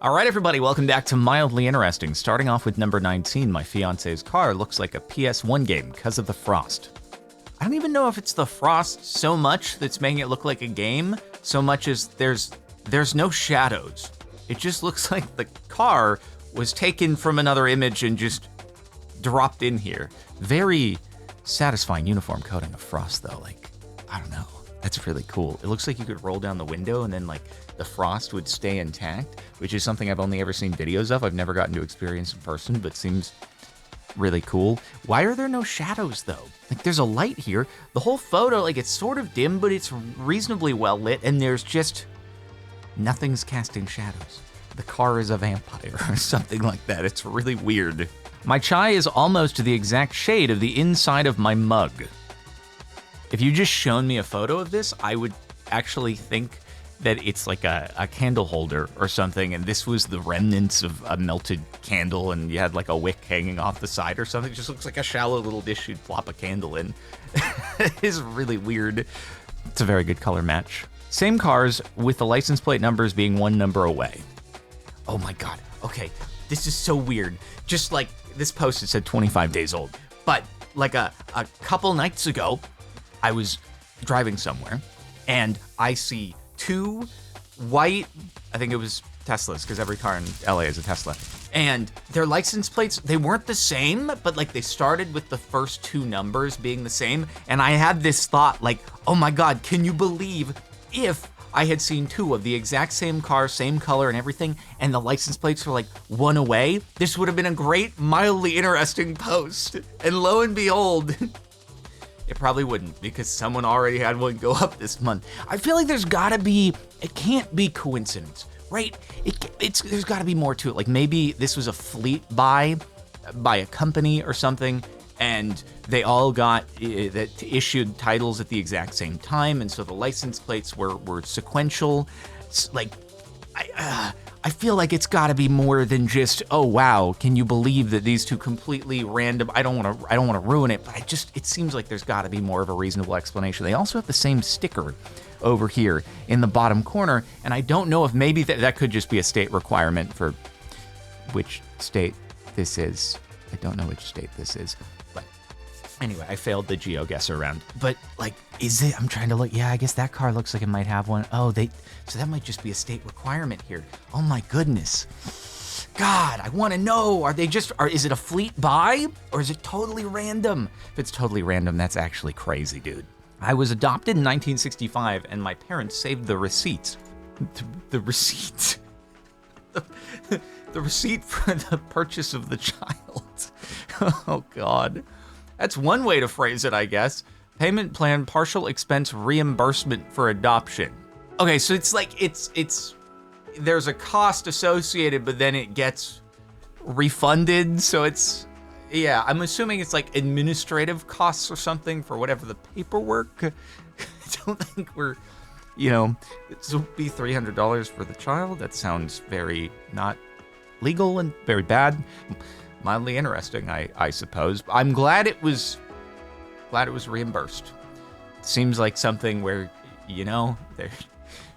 All right, everybody, welcome back to Mildly Interesting. Starting off with number 19, my fiance's car looks like a PS1 game because of the frost. I don't even know if it's the frost so much that's making it look like a game, so much as there's no shadows. It just looks like the car was taken from another image and just dropped in here. Very satisfying uniform coating of frost, though. Like, I don't know. That's really cool. It looks like you could roll down the window and then like the frost would stay intact, which is something I've only ever seen videos of. I've never gotten to experience in person, but seems really cool. Why are there no shadows though? Like there's a light here. The whole photo, like it's sort of dim, but it's reasonably well lit and there's just nothing's casting shadows. The car is a vampire or something like that. It's really weird. My chai is almost the exact shade of the inside of my mug. If you just shown me a photo of this, I would actually think that it's like a candle holder or something, and this was the remnants of a melted candle, and you had like a wick hanging off the side or something. It just looks like a shallow little dish you'd plop a candle in. It is really weird. It's a very good color match. Same cars with the license plate numbers being one number away. Oh my God, okay, this is so weird. Just like this post, it said 25 days old, but like a couple nights ago, I was driving somewhere and I see two white, I think it was Teslas, because every car in LA is a Tesla. And their license plates, they weren't the same, but like they started with the first two numbers being the same. And I had this thought like, oh my God, can you believe if I had seen two of the exact same car, same color and everything, and the license plates were like one away? This would have been a great, mildly interesting post. And lo and behold, it probably wouldn't, because someone already had one go up this month. I feel like there's gotta be, it can't be coincidence, right? There's gotta be more to it. Like maybe this was a fleet buy by a company or something, and they all got issued titles at the exact same time, and so the license plates were sequential. Like, I feel like it's got to be more than just, oh wow, can you believe that these two completely random, I don't want to ruin it, but it seems like there's got to be more of a reasonable explanation. They also have the same sticker over here in the bottom corner, and I don't know if maybe that could just be a state requirement for which state this is. I don't know which state this is, but anyway, I failed the GeoGuessr round. But like, is it, I'm trying to look, yeah, I guess that car looks like it might have one. Oh, so that might just be a state requirement here. Oh my goodness. God, I want to know, is it a fleet buy or is it totally random? If it's totally random, that's actually crazy, dude. I was adopted in 1965 and my parents saved the receipts. The receipt. The receipt for the purchase of the child. Oh God. That's one way to phrase it, I guess. Payment plan, partial expense reimbursement for adoption. Okay, so it's like, there's a cost associated, but then it gets refunded. So yeah, I'm assuming it's like administrative costs or something for whatever the paperwork. I don't think this will be $300 for the child. That sounds very not legal and very bad. Mildly interesting, I suppose. I'm glad it was reimbursed. Seems like something where, there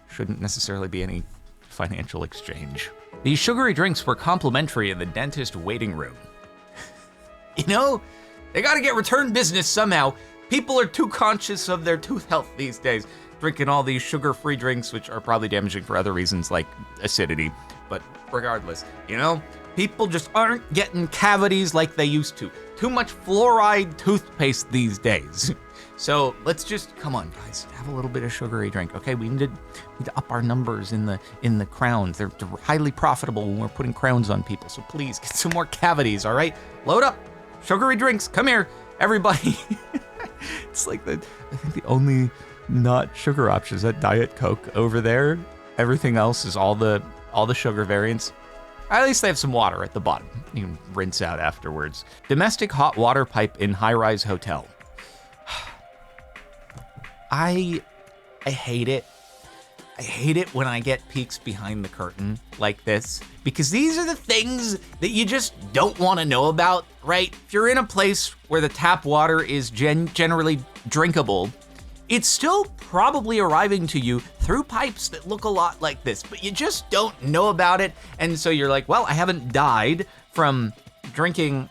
shouldn't necessarily be any financial exchange. These sugary drinks were complimentary in the dentist waiting room. They gotta get return business somehow. People are too conscious of their tooth health these days, drinking all these sugar-free drinks, which are probably damaging for other reasons like acidity. But regardless, people just aren't getting cavities like they used to. Too much fluoride toothpaste these days. So let's just, come on guys, have a little bit of sugary drink, okay? We need to up our numbers in the crowns. They're highly profitable when we're putting crowns on people. So please get some more cavities, all right? Load up, sugary drinks, come here, everybody. It's like I think the only not sugar option is that Diet Coke over there. Everything else is all the sugar variants. At least they have some water at the bottom. You can rinse out afterwards. Domestic hot water pipe in high-rise hotel. I hate it. I hate it when I get peeks behind the curtain like this, because these are the things that you just don't want to know about, right? If you're in a place where the tap water is generally drinkable, it's still probably arriving to you through pipes that look a lot like this, but you just don't know about it. And so you're like, well, I haven't died from drinking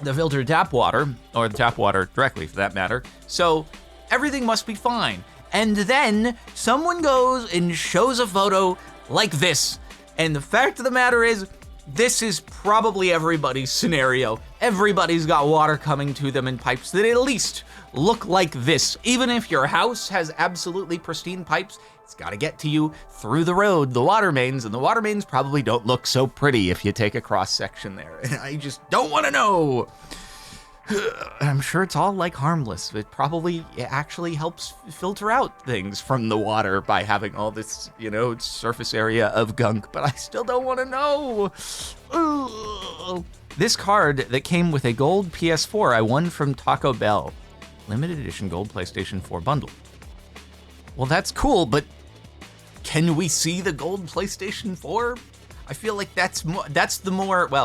the filtered tap water, or the tap water directly for that matter. So everything must be fine. And then someone goes and shows a photo like this. And the fact of the matter is, this is probably everybody's scenario. Everybody's got water coming to them in pipes that at least look like this. Even if your house has absolutely pristine pipes, it's gotta get to you through the road, the water mains, and the water mains probably don't look so pretty if you take a cross section there. And I just don't wanna know. I'm sure it's all like harmless. It probably actually helps filter out things from the water by having all this, surface area of gunk, but I still don't want to know. Ugh. This card that came with a gold PS4 I won from Taco Bell. Limited edition gold PlayStation 4 bundle. Well, that's cool, but can we see the gold PlayStation 4? I feel like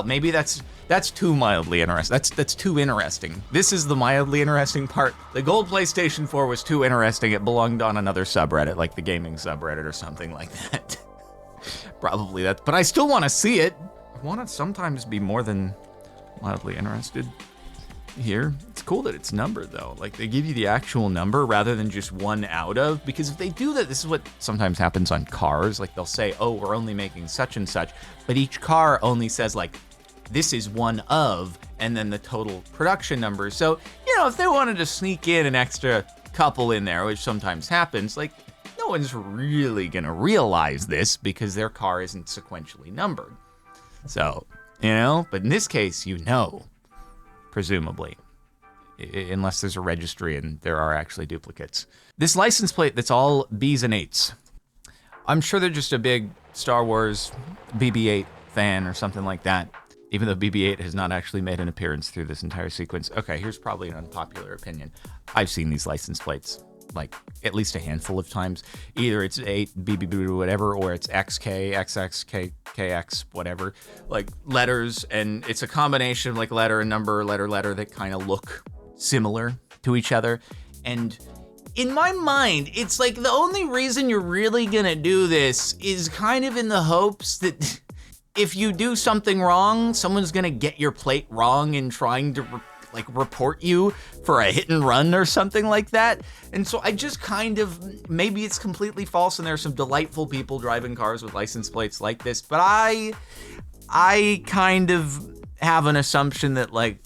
maybe that's too mildly interesting. That's too interesting. This is the mildly interesting part. The gold PlayStation 4 was too interesting. It belonged on another subreddit, like the gaming subreddit or something like that. Probably that, but I still want to see it. I want to sometimes be more than mildly interested here. It's cool that it's numbered though. Like they give you the actual number rather than just one out of, because if they do that, this is what sometimes happens on cars. Like they'll say, oh, we're only making such and such, but each car only says like, this is one of, and then the total production number. So, if they wanted to sneak in an extra couple in there, which sometimes happens, like no one's really gonna realize this because their car isn't sequentially numbered. So, but in this case, presumably, unless there's a registry and there are actually duplicates. This license plate that's all B's and 8s. I'm sure they're just a big Star Wars BB-8 fan or something like that, even though BB-8 has not actually made an appearance through this entire sequence. Okay, here's probably an unpopular opinion. I've seen these license plates like at least a handful of times. Either it's 8 BB whatever, or it's XK, XX, KX, whatever, like letters, and it's a combination of like letter and number, letter that kind of look similar to each other. And in my mind, it's like the only reason you're really gonna do this is kind of in the hopes that if you do something wrong, someone's gonna get your plate wrong and trying to report you for a hit and run or something like that. And so I just kind of, maybe it's completely false and there's some delightful people driving cars with license plates like this, but I kind of have an assumption that like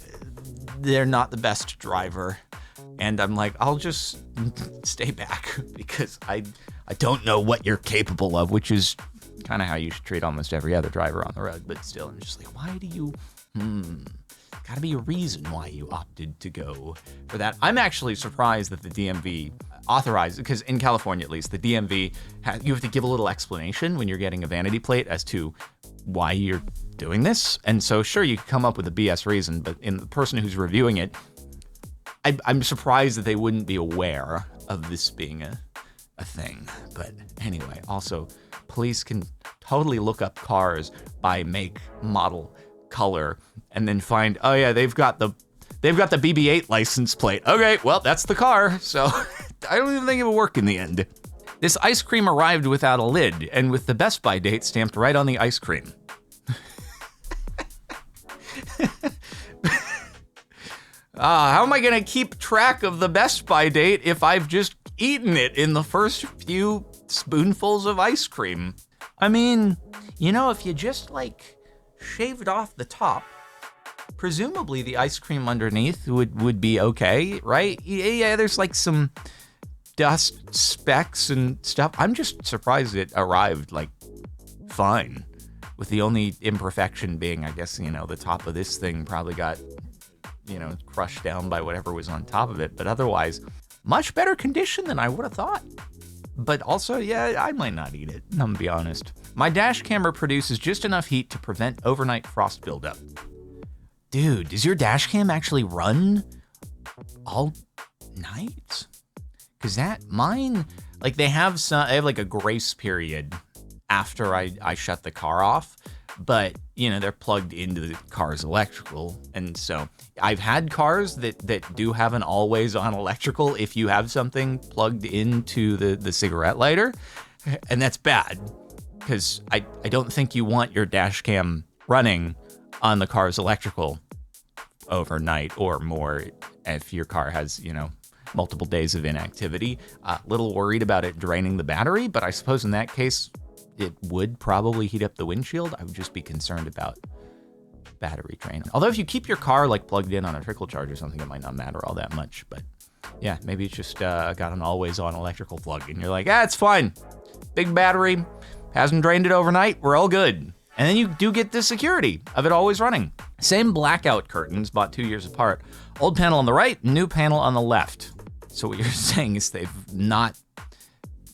they're not the best driver. And I'm like, I'll just stay back because I don't know what you're capable of, which is kind of how you should treat almost every other driver on the road. But still, I'm just like, why do you, gotta be a reason why you opted to go for that. I'm actually surprised that the DMV authorized, because in California at least, the DMV, you have to give a little explanation when you're getting a vanity plate as to why you're doing this. And so sure, you could come up with a BS reason, but in the person who's reviewing it, I'm surprised that they wouldn't be aware of this being a thing. But anyway, also, police can totally look up cars by make, model, color, and then find, oh yeah, they've got the BB-8 license plate. Okay, well, that's the car. So I don't even think it will work in the end. This ice cream arrived without a lid and with the Best By date stamped right on the ice cream. How am I gonna keep track of the Best By date if I've just eaten it in the first few spoonfuls of ice cream? I mean, if you just shaved off the top, presumably the ice cream underneath would be okay, right? Yeah, there's some dust specks and stuff. I'm just surprised it arrived fine, with the only imperfection being, I guess, the top of this thing probably got, crushed down by whatever was on top of it. But otherwise, much better condition than I would have thought. But also, yeah, I might not eat it, I'm gonna be honest. My dash camera produces just enough heat to prevent overnight frost buildup. Dude, does your dash cam actually run all night? Because mine, they have a grace period after I shut the car off, but they're plugged into the car's electrical. And so I've had cars that do have an always on electrical if you have something plugged into the cigarette lighter. And that's bad, because I don't think you want your dash cam running on the car's electrical overnight or more if your car has, multiple days of inactivity. Little worried about it draining the battery, but I suppose in that case, it would probably heat up the windshield. I would just be concerned about battery drain. Although if you keep your car plugged in on a trickle charge or something, it might not matter all that much. But yeah, maybe it's just got an always on electrical plug and you're like, it's fine. Big battery, hasn't drained it overnight, we're all good. And then you do get the security of it always running. Same blackout curtains, bought 2 years apart. Old panel on the right, new panel on the left. So what you're saying is they've not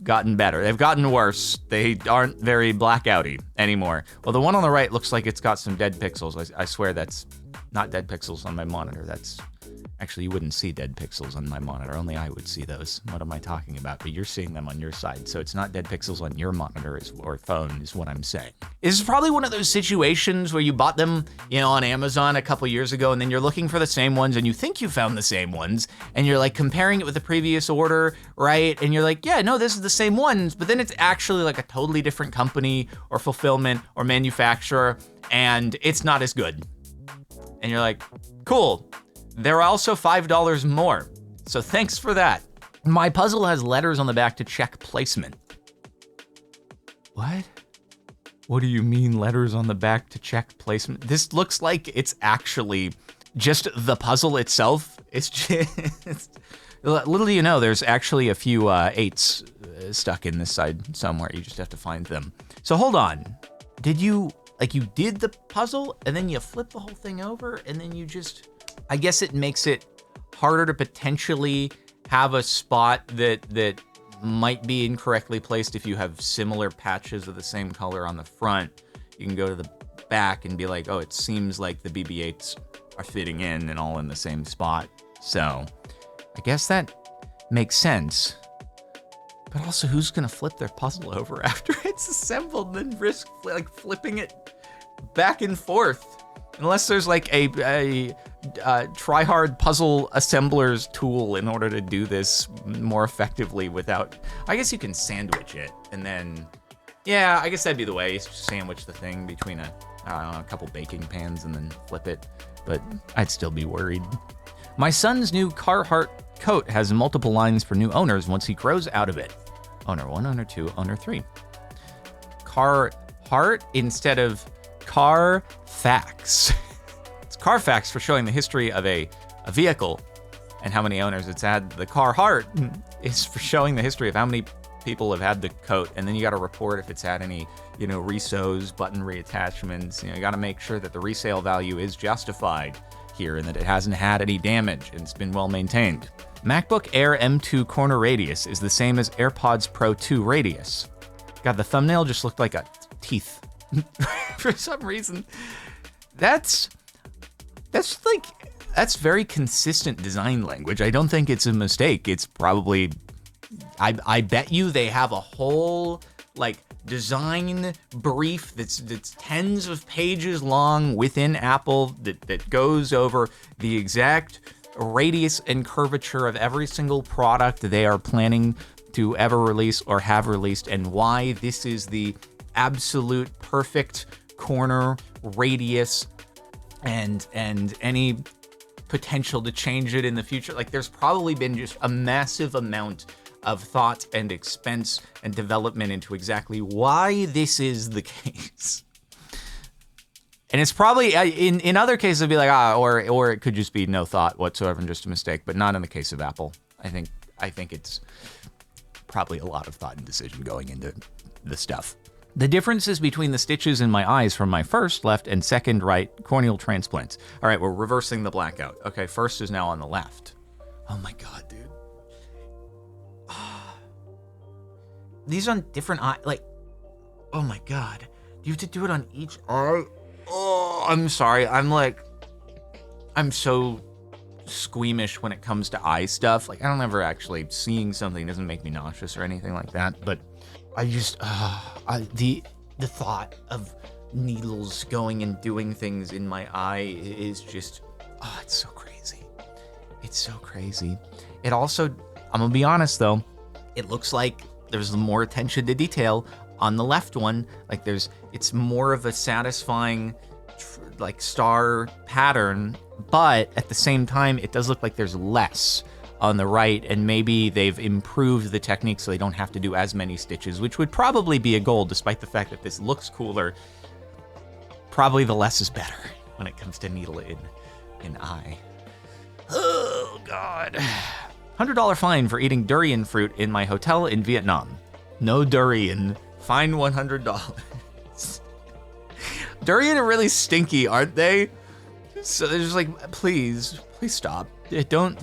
gotten better. They've gotten worse. They aren't very blackouty anymore. Well, the one on the right looks like it's got some dead pixels. I swear that's not dead pixels on my monitor. That's actually, you wouldn't see dead pixels on my monitor. Only I would see those. What am I talking about? But you're seeing them on your side. So it's not dead pixels on your monitor or phone is what I'm saying. This is probably one of those situations where you bought them, on Amazon a couple years ago, and then you're looking for the same ones and you think you found the same ones and you're comparing it with the previous order, right? And you're like, yeah, no, this is the same ones, but then it's actually a totally different company or fulfillment or manufacturer and it's not as good. And you're like, cool. They're also $5 more, so thanks for that. My puzzle has letters on the back to check placement. What? What do you mean letters on the back to check placement? This looks like it's actually just the puzzle itself. It's just, little do you know, there's actually a few 8s stuck in this side somewhere. You just have to find them. So hold on. Did you did the puzzle and then you flip the whole thing over and then you just... I guess it makes it harder to potentially have a spot that might be incorrectly placed if you have similar patches of the same color on the front. You can go to the back and be like, oh, it seems like the BB-8s are fitting in and all in the same spot. So I guess that makes sense. But also, who's going to flip their puzzle over after it's assembled and then risk flipping it back and forth? Unless there's a try-hard puzzle assembler's tool in order to do this more effectively without... I guess you can sandwich it and then... Yeah, I guess that'd be the way. Just sandwich the thing between a couple baking pans and then flip it. But I'd still be worried. My son's new Carhartt coat has multiple lines for new owners once he grows out of it. Owner 1, owner 2, owner 3. Carhartt instead of Carfax. It's Carfax for showing the history of a vehicle and how many owners it's had. The Carhartt is for showing the history of how many people have had the coat, and then you got to report if it's had any, resews, button reattachments. You got to make sure that the resale value is justified here and that it hasn't had any damage and it's been well maintained. MacBook Air M2 corner radius is the same as AirPods Pro 2 radius. God, the thumbnail just looked like a teeth. For some reason. That's very consistent design language. I don't think it's a mistake. It's probably, I bet you they have a whole design brief that's tens of pages long within Apple that goes over the exact radius and curvature of every single product they are planning to ever release or have released, and why this is the absolute perfect corner radius and any potential to change it in the future. There's probably been just a massive amount of thought and expense and development into exactly why this is the case. And it's probably, in other cases, it'd be or it could just be no thought whatsoever and just a mistake, but not in the case of Apple. I think it's probably a lot of thought and decision going into the stuff. The differences between the stitches in my eyes from my first left and second right corneal transplants. All right, we're reversing the blackout. Okay, first is now on the left. Oh my God, dude. These on different eye, oh my God. Do you have to do it on each eye? Oh, I'm sorry. I'm so squeamish when it comes to eye stuff. I don't ever actually, seeing something doesn't make me nauseous or anything like that, but I just, the thought of needles going and doing things in my eye is just, oh, it's so crazy. It's so crazy. It also, I'm gonna be honest though, it looks like there's more attention to detail on the left one. Like it's more of a satisfying like star pattern, but at the same time, it does look like there's less on the right, and maybe they've improved the technique so they don't have to do as many stitches, which would probably be a goal, despite the fact that this looks cooler. Probably the less is better when it comes to needle in eye. Oh, God. $100 fine for eating durian fruit in my hotel in Vietnam. No durian. Fine $100. Durian are really stinky, aren't they? So they're just like, please stop. Don't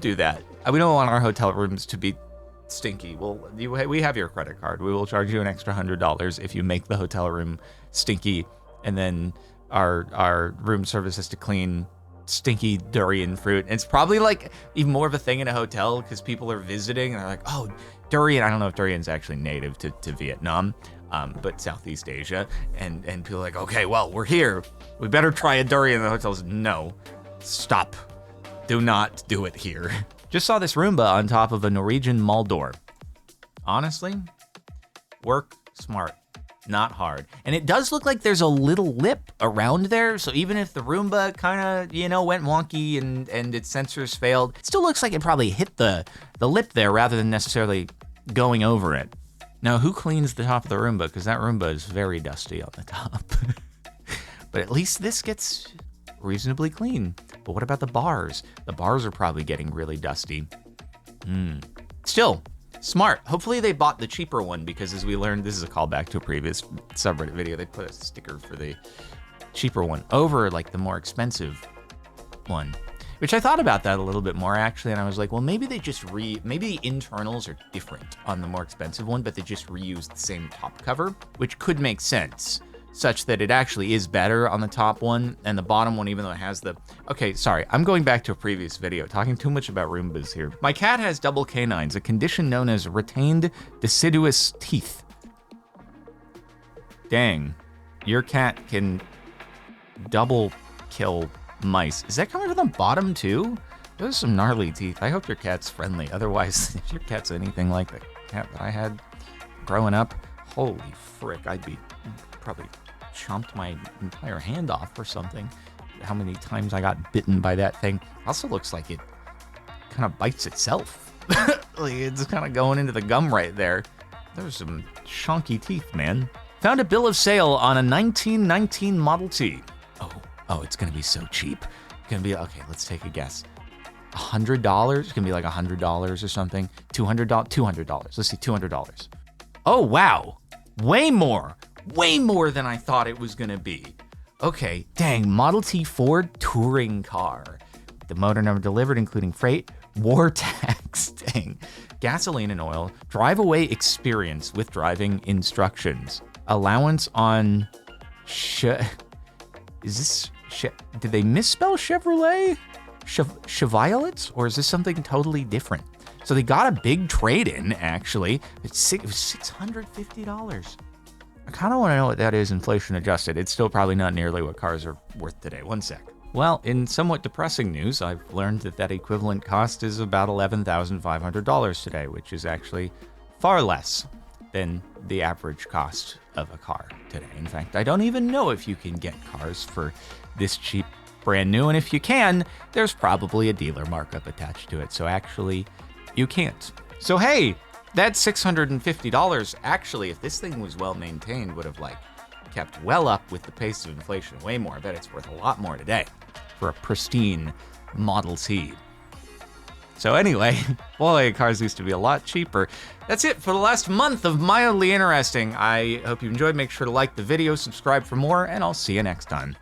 do that. We don't want our hotel rooms to be stinky. Well, we have your credit card. We will charge you an extra $100 if you make the hotel room stinky, and then our room service has to clean stinky durian fruit. And it's probably like even more of a thing in a hotel because people are visiting and they're like, oh, durian. I don't know if durian's actually native to Vietnam, but Southeast Asia. And people are like, okay, well, we're here. We better try a durian. The hotel's, no, stop. Do not do it here. Just saw this Roomba on top of a Norwegian mall door. Honestly, work smart, not hard. And it does look like there's a little lip around there. So even if the Roomba kind of, went wonky and its sensors failed, it still looks like it probably hit the lip there rather than necessarily going over it. Now, who cleans the top of the Roomba? Because that Roomba is very dusty on the top. But at least this gets reasonably clean. But what about the bars? The bars are probably getting really dusty. Still, smart. Hopefully they bought the cheaper one because as we learned, this is a callback to a previous subreddit video, they put a sticker for the cheaper one over like the more expensive one. Which I thought about that a little bit more actually, and I was like, well, maybe they just maybe the internals are different on the more expensive one, but they just reuse the same top cover, which could make sense, such that it actually is better on the top one, and the bottom one, even though it has the... Okay, sorry, I'm going back to a previous video, talking too much about Roombas here. My cat has double canines, a condition known as retained deciduous teeth. Dang, your cat can double kill mice. Is that coming from the bottom too? Those are some gnarly teeth. I hope your cat's friendly. Otherwise, if your cat's anything like the cat that I had growing up, holy frick, I'd be probably chomped my entire hand off or something. How many times I got bitten by that thing. Also looks like it kind of bites itself. Like it's kind of going into the gum right there. There's some chunky teeth, man. Found a bill of sale on a 1919 Model T. Oh, it's gonna be so cheap. It's gonna be, okay, let's take a guess. $100? It's gonna be like $100 or something. $200? $200. Let's see, $200. Oh, wow. Way more than I thought it was gonna be. Okay, dang, Model T Ford touring car. The motor number delivered, including freight, war tax, dang. Gasoline and oil, drive-away experience with driving instructions. Allowance on, did they misspell Chevrolet? Cheviolets? Or is this something totally different? So they got a big trade-in, actually. It was $650. I kind of want to know what that is inflation adjusted. It's still probably not nearly what cars are worth today. One sec. Well, in somewhat depressing news, I've learned that equivalent cost is about $11,500 today, which is actually far less than the average cost of a car today. In fact, I don't even know if you can get cars for this cheap brand new, and if you can, there's probably a dealer markup attached to it, so actually, you can't. So hey, that $650 actually, if this thing was well maintained, would have like kept well up with the pace of inflation, way more. I bet it's worth a lot more today for a pristine Model T. So anyway, boy, cars used to be a lot cheaper. That's it for the last month of Mildly Interesting. I hope you enjoyed. Make sure to like the video, subscribe for more, and I'll see you next time.